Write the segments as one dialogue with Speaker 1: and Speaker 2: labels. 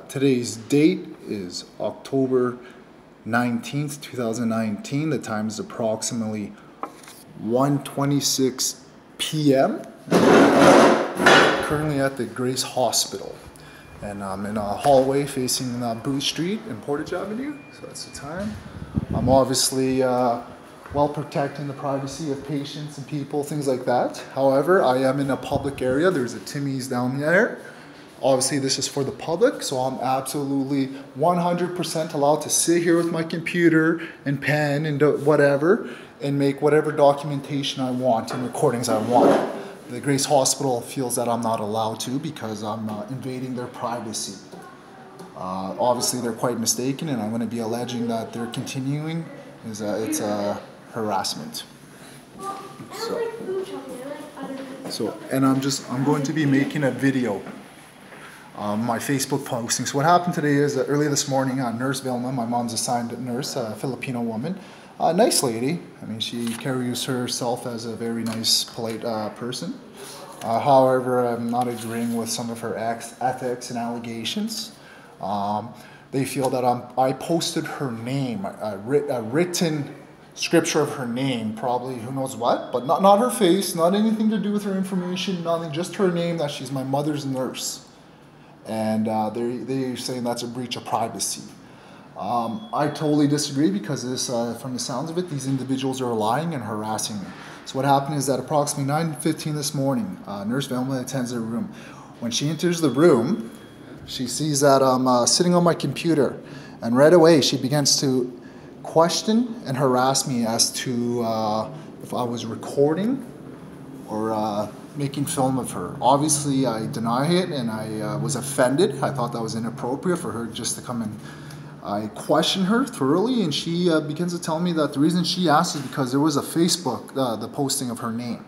Speaker 1: Today's date is October 19th, 2019. The time is approximately 1:26 p.m. Currently at the Grace Hospital. And I'm in a hallway facing Booth Street and Portage Avenue. So that's the time. I'm obviously well protecting the privacy of patients and people, things like that. However, I am in a public area. There's a Timmy's down there. Obviously, this is for the public, so I'm absolutely 100% allowed to sit here with my computer and pen and whatever and make whatever documentation I want and recordings I want. The Grace Hospital feels that I'm not allowed to because I'm invading their privacy. Obviously, they're quite mistaken, and I'm going to be alleging that they're continuing it's harassment. And I'm going to be making a video. My Facebook posting. So what happened today is that early this morning, Nurse Vilma, my mom's assigned nurse, a Filipino woman, nice lady. I mean, she carries herself as a very nice, polite person. However, I'm not agreeing with some of her ethics and allegations. They feel that I posted her name, a written scripture of her name, probably who knows what, but not her face, not anything to do with her information, nothing, just her name, that she's my mother's nurse. And they're saying that's a breach of privacy. I totally disagree because from the sounds of it, these individuals are lying and harassing me. So what happened is that approximately 9:15 this morning, Nurse Velma attends the room. When she enters the room, she sees that I'm sitting on my computer, and right away she begins to question and harass me as to if I was recording or making film of her. Obviously, I deny it, and I was offended. I thought that was inappropriate for her just to come and I questioned her thoroughly, and she begins to tell me that the reason she asked is because there was a Facebook, the posting of her name.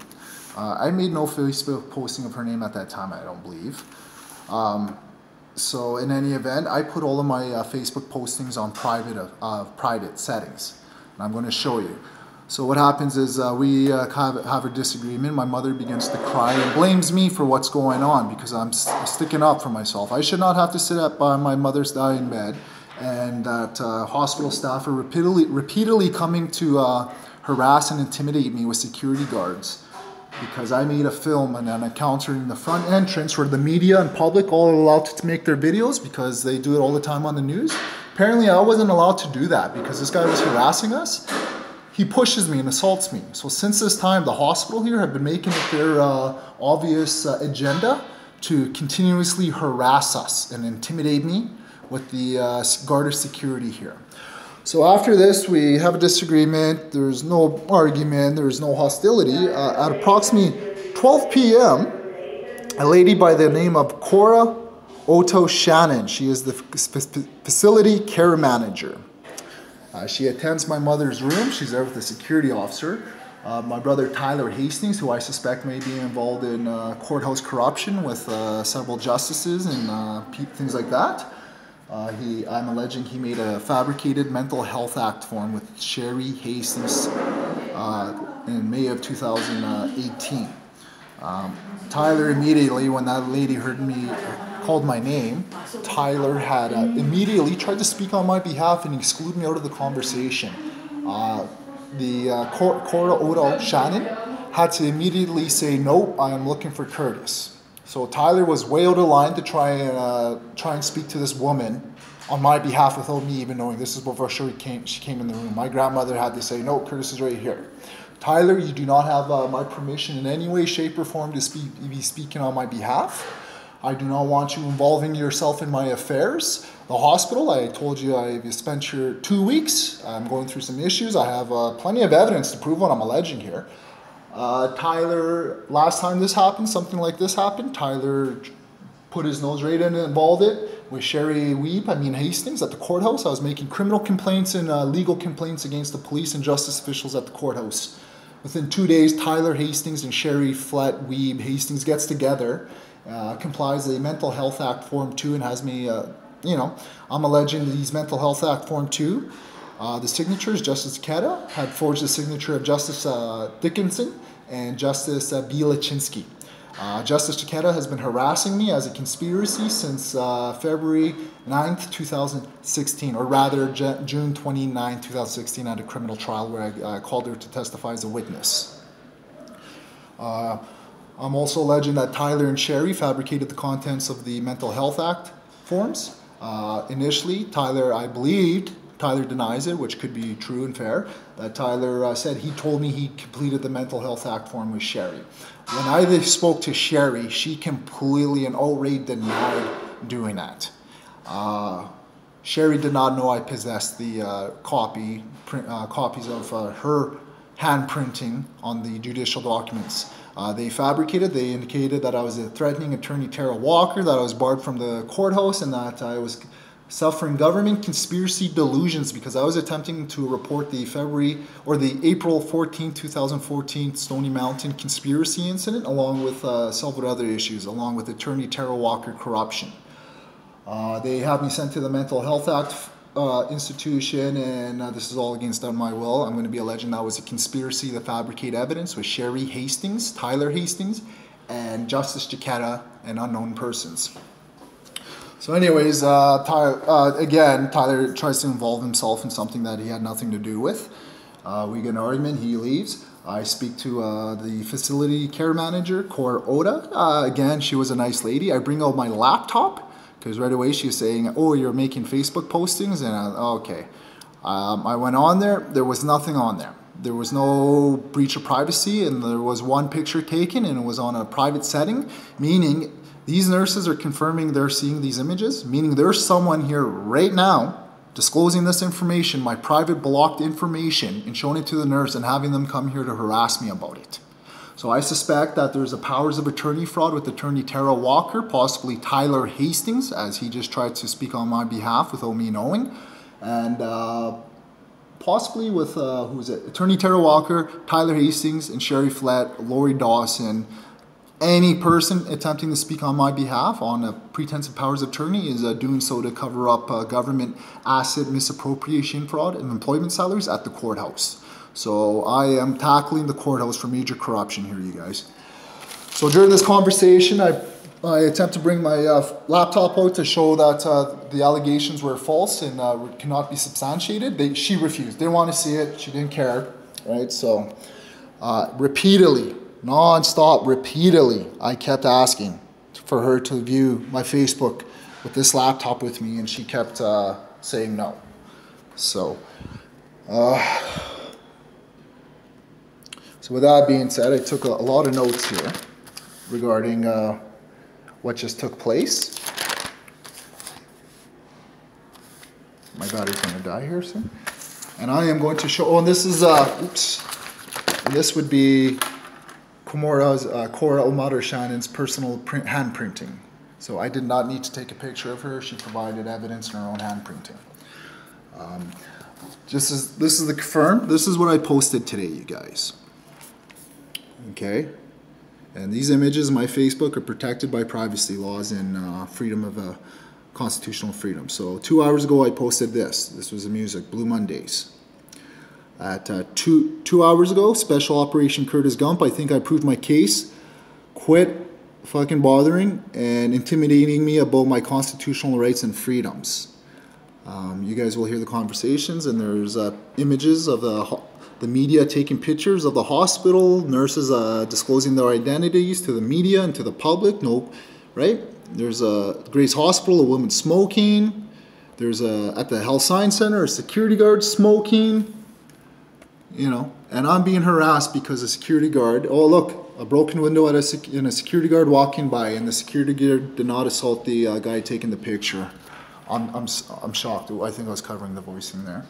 Speaker 1: I made no Facebook posting of her name at that time, I don't believe. So in any event, I put all of my Facebook postings on private settings, and I'm going to show you. So what happens is we have a disagreement. My mother begins to cry and blames me for what's going on because I'm sticking up for myself. I should not have to sit up by my mother's dying bed, and that hospital staff are repeatedly coming to harass and intimidate me with security guards because I made a film and an encounter in the front entrance where the media and public all are allowed to make their videos because they do it all the time on the news. Apparently, I wasn't allowed to do that because this guy was harassing us. He pushes me and assaults me. So since this time, the hospital here have been making it their obvious agenda to continuously harass us and intimidate me with the Garda security here. So after this, we have a disagreement. There's no argument. There's no hostility. At approximately 12 p.m., a lady by the name of Kora, Otto, Shannon, she is the facility care manager. She attends my mother's room. She's there with the security officer. My brother Tyler Hastings, who I suspect may be involved in courthouse corruption with several justices and things like that. I'm alleging he made a fabricated mental health act form with Sherry Hastings in May of 2018. Tyler immediately, when that lady heard me called my name, Tyler had immediately tried to speak on my behalf and exclude me out of the conversation. Kora Otto Shannon had to immediately say, "No, I am looking for Curtis." So Tyler was way out of line to try and speak to this woman on my behalf without me even knowing. This is before she came in the room. My grandmother had to say, "No, Curtis is right here." Tyler, you do not have my permission in any way, shape, or form to be speaking on my behalf. I do not want you involving yourself in my affairs. The hospital, I told you I've spent here 2 weeks. I'm going through some issues. I have plenty of evidence to prove what I'm alleging here. Tyler, last time this happened, something like this happened, Tyler put his nose right in and involved it with Sherry Hastings at the courthouse. I was making criminal complaints and legal complaints against the police and justice officials at the courthouse. Within 2 days, Tyler Hastings and Sherry Hastings gets together, complies the Mental Health Act Form 2 and has me, I'm alleging these Mental Health Act Form 2. The signatures, Justice Kora had forged the signature of Justice Dickinson and Justice Bielaczynski. Justice Chiquetta has been harassing me as a conspiracy since February 9th, 2016, or rather June 29th, 2016 at a criminal trial where I called her to testify as a witness. I'm also alleging that Tyler and Sherry fabricated the contents of the Mental Health Act forms. Initially, I believed, Tyler denies it, which could be true and fair, that Tyler said he told me he completed the Mental Health Act form with Sherry. When I spoke to Sherry, she completely and outright denied doing that. Sherry did not know I possessed the copies of her handprinting on the judicial documents. They fabricated, they indicated that I was threatening attorney Tara Walker, that I was barred from the courthouse, and that I was suffering government conspiracy delusions because I was attempting to report the April 14, 2014 Stony Mountain conspiracy incident, along with several other issues, along with attorney Tara Walker corruption. They have me sent to the Mental Health Act institution, and this is all against my will. I'm going to be alleging that was a conspiracy to fabricate evidence with Sherry Hastings, Tyler Hastings, and Justice Chiquetta and unknown persons. So anyways, Tyler tries to involve himself in something that he had nothing to do with. We get an argument, he leaves. I speak to the facility care manager, Kora Otto. Again, she was a nice lady. I bring out my laptop, because right away she's saying, oh, you're making Facebook postings? And okay. I went on there, there was nothing on there. There was no breach of privacy, and there was one picture taken, and it was on a private setting, meaning these nurses are confirming they're seeing these images, meaning there's someone here right now disclosing this information, my private blocked information, and showing it to the nurse and having them come here to harass me about it. So I suspect that there's a powers of attorney fraud with attorney Tara Walker, possibly Tyler Hastings, as he just tried to speak on my behalf without me knowing, and possibly with, attorney Tara Walker, Tyler Hastings, and Sherry Flett, Lori Dawson. Any person attempting to speak on my behalf on a pretense of powers of attorney is doing so to cover up government asset misappropriation fraud and employment salaries at the courthouse. So I am tackling the courthouse for major corruption here, you guys. So during this conversation, I attempt to bring my laptop out to show that the allegations were false and cannot be substantiated. She refused. Didn't want to see it. She didn't care, right? So repeatedly, non-stop, repeatedly, I kept asking for her to view my Facebook with this laptop with me, and she kept saying no. So, so with that being said, I took a lot of notes here regarding what just took place. My battery's going to die here soon. And I am going to show, and this is, oops, and this would be Kora Omar Shannon's personal hand printing. So I did not need to take a picture of her. She provided evidence in her own hand printing. This is the confirmed. This is what I posted today, you guys. Okay, and these images on my Facebook are protected by privacy laws and freedom of constitutional freedom. So 2 hours ago, I posted this. This was the music, Blue Mondays. At 2 hours ago, Special Operation Curtis Gump, I think I proved my case. Quit fucking bothering and intimidating me about my constitutional rights and freedoms. You guys will hear the conversations, and there's images of the media taking pictures of the hospital, nurses disclosing their identities to the media and to the public. No, right? There's a Grace Hospital, a woman smoking. There's at the Health Science Center, a security guard smoking. You know, and I'm being harassed because a security guard, oh look, a broken window and a security guard walking by, and the security guard did not assault the guy taking the picture. I'm shocked. I think I was covering the voicing there.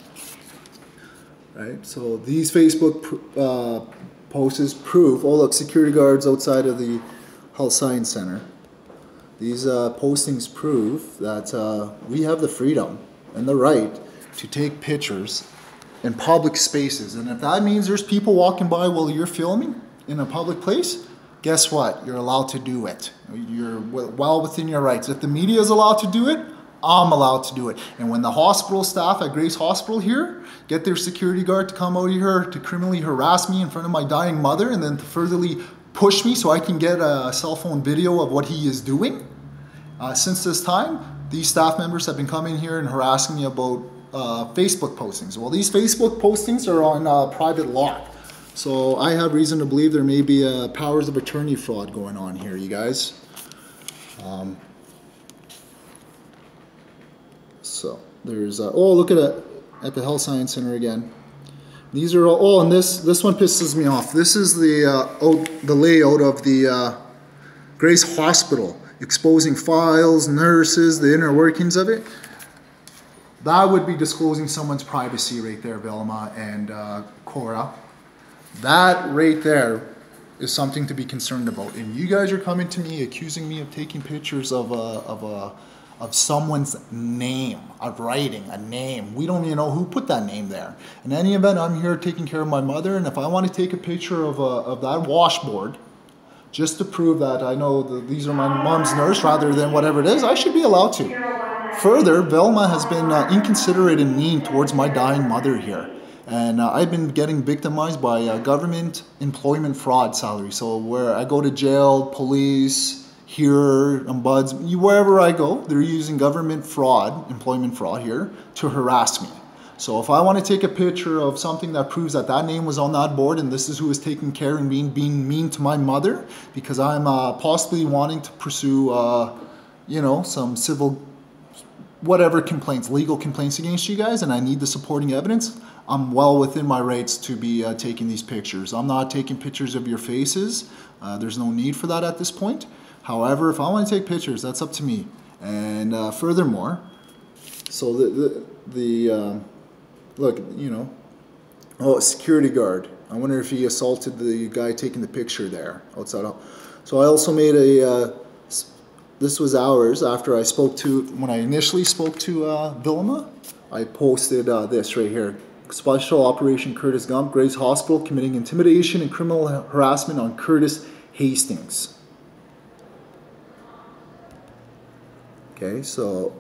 Speaker 1: Right, so these Facebook posts prove, oh look, security guards outside of the Health Science Center. These postings prove that we have the freedom and the right to take pictures in public spaces, and if that means there's people walking by while you're filming in a public place, guess what? You're allowed to do it. You're well within your rights. If the media is allowed to do it, I'm allowed to do it. And when the hospital staff at Grace Hospital here get their security guard to come out here to criminally harass me in front of my dying mother, and then to furtherly push me so I can get a cell phone video of what he is doing. Since this time, these staff members have been coming here and harassing me about Facebook postings. Well, these Facebook postings are on private lock. So I have reason to believe there may be a powers of attorney fraud going on here, you guys. So there's, oh, look at the Health Science Center again. These are all, oh, and this one pisses me off. This is the layout of the Grace Hospital, exposing files, nurses, the inner workings of it. That would be disclosing someone's privacy right there, Velma and Kora. That right there is something to be concerned about. And you guys are coming to me accusing me of taking pictures of someone's name, of writing a name. We don't even know who put that name there. In any event, I'm here taking care of my mother, and if I want to take a picture of that washboard, just to prove that I know that these are my mom's nurse rather than whatever it is, I should be allowed to. Further, Velma has been inconsiderate and mean towards my dying mother here. And I've been getting victimized by government employment fraud salary. So where I go to jail, police, here, ombuds, wherever I go, they're using government fraud, employment fraud here, to harass me. So if I want to take a picture of something that proves that that name was on that board and this is who is taking care and being mean to my mother, because I'm possibly wanting to pursue, you know, some civil, whatever complaints, legal complaints against you guys, and I need the supporting evidence, I'm well within my rights to be taking these pictures. I'm not taking pictures of your faces. There's no need for that at this point. However, if I want to take pictures, that's up to me. And furthermore, so look, you know, oh, security guard. I wonder if he assaulted the guy taking the picture there outside. So I also made a, this was hours after I spoke to, when I initially spoke to Vilma, I posted this right here. Special Operation Curtis Gump, Grace Hospital, committing intimidation and criminal harassment on Curtis Hastings. Okay, so,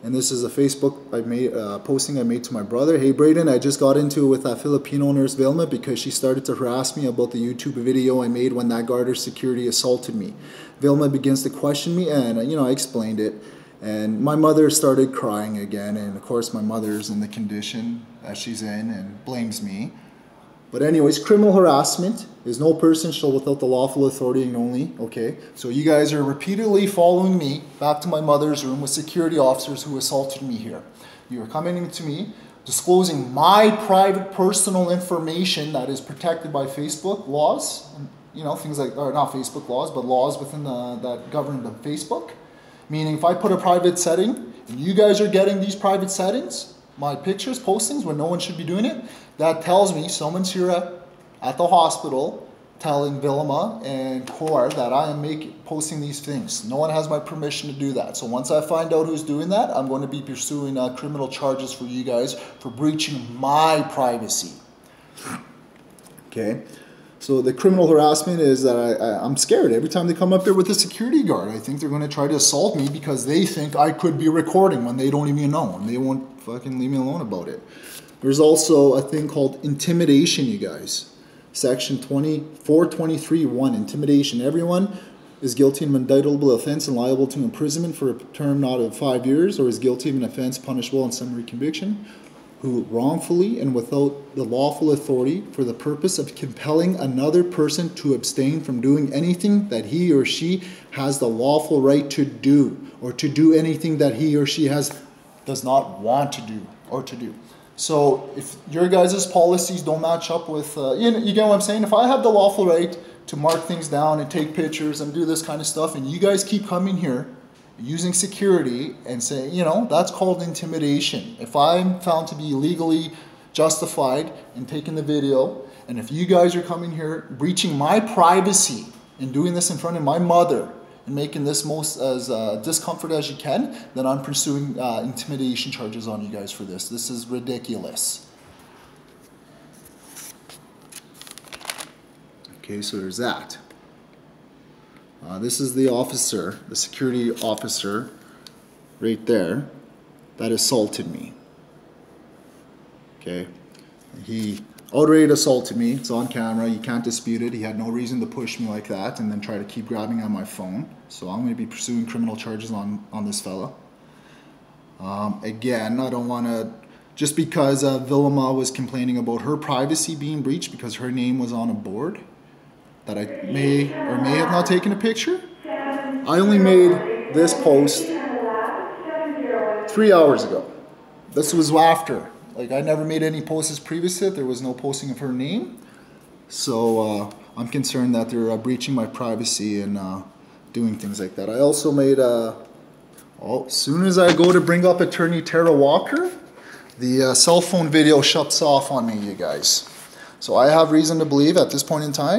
Speaker 1: and this is a Facebook I made, posting I made to my brother. Hey Braden, I just got into it with that Filipino nurse Vilma because she started to harass me about the YouTube video I made when that Garda security assaulted me. Vilma begins to question me, and you know, I explained it. And my mother started crying again, and of course my mother's in the condition that she's in and blames me. But anyways, criminal harassment is no person shall without the lawful authority and only, okay? So you guys are repeatedly following me back to my mother's room with security officers who assaulted me here. You are coming to me, disclosing my private personal information that is protected by Facebook laws, you know, things like, or not Facebook laws, but laws within that govern the Facebook. Meaning if I put a private setting, and you guys are getting these private settings, my pictures, postings, when no one should be doing it, that tells me someone's here at the hospital telling Vilma and Kora that I am posting these things. No one has my permission to do that. So once I find out who's doing that, I'm going to be pursuing criminal charges for you guys for breaching my privacy. Okay. So the criminal harassment is that I'm scared. Every time they come up there with a security guard, I think they're going to try to assault me because they think I could be recording when they don't even know. And they won't fucking leave me alone about it. There's also a thing called intimidation, you guys. Section 423(1), intimidation. Everyone is guilty of an indictable offense and liable to imprisonment for a term not of 5 years, or is guilty of an offense punishable in summary conviction, who wrongfully and without the lawful authority for the purpose of compelling another person to abstain from doing anything that he or she has the lawful right to do, or to do anything that he or she does not want to do or to do. So if your guys' policies don't match up with, you get what I'm saying? If I have the lawful right to mark things down and take pictures and do this kind of stuff, and you guys keep coming here using security and say, you know, that's called intimidation. If I'm found to be legally justified in taking the video, and if you guys are coming here breaching my privacy and doing this in front of my mother and making this most as discomfort as you can, then I'm pursuing intimidation charges on you guys for this. This is ridiculous. Okay, so there's that. This is the officer, the security officer, right there, that assaulted me. Okay, outright assaulted me. It's on camera. You can't dispute it. He had no reason to push me like that and then try to keep grabbing on my phone. So I'm going to be pursuing criminal charges on this fella. Again, I don't want to, just because Vilma was complaining about her privacy being breached because her name was on a board that I may or may have not taken a picture. I only made this post 3 hours ago. This was after. Like, I never made any posts previous to it. There was no posting of her name. So I'm concerned that they're breaching my privacy and doing things like that. I also made as soon as I go to bring up attorney Tara Walker, the cell phone video shuts off on me, you guys. So I have reason to believe at this point in time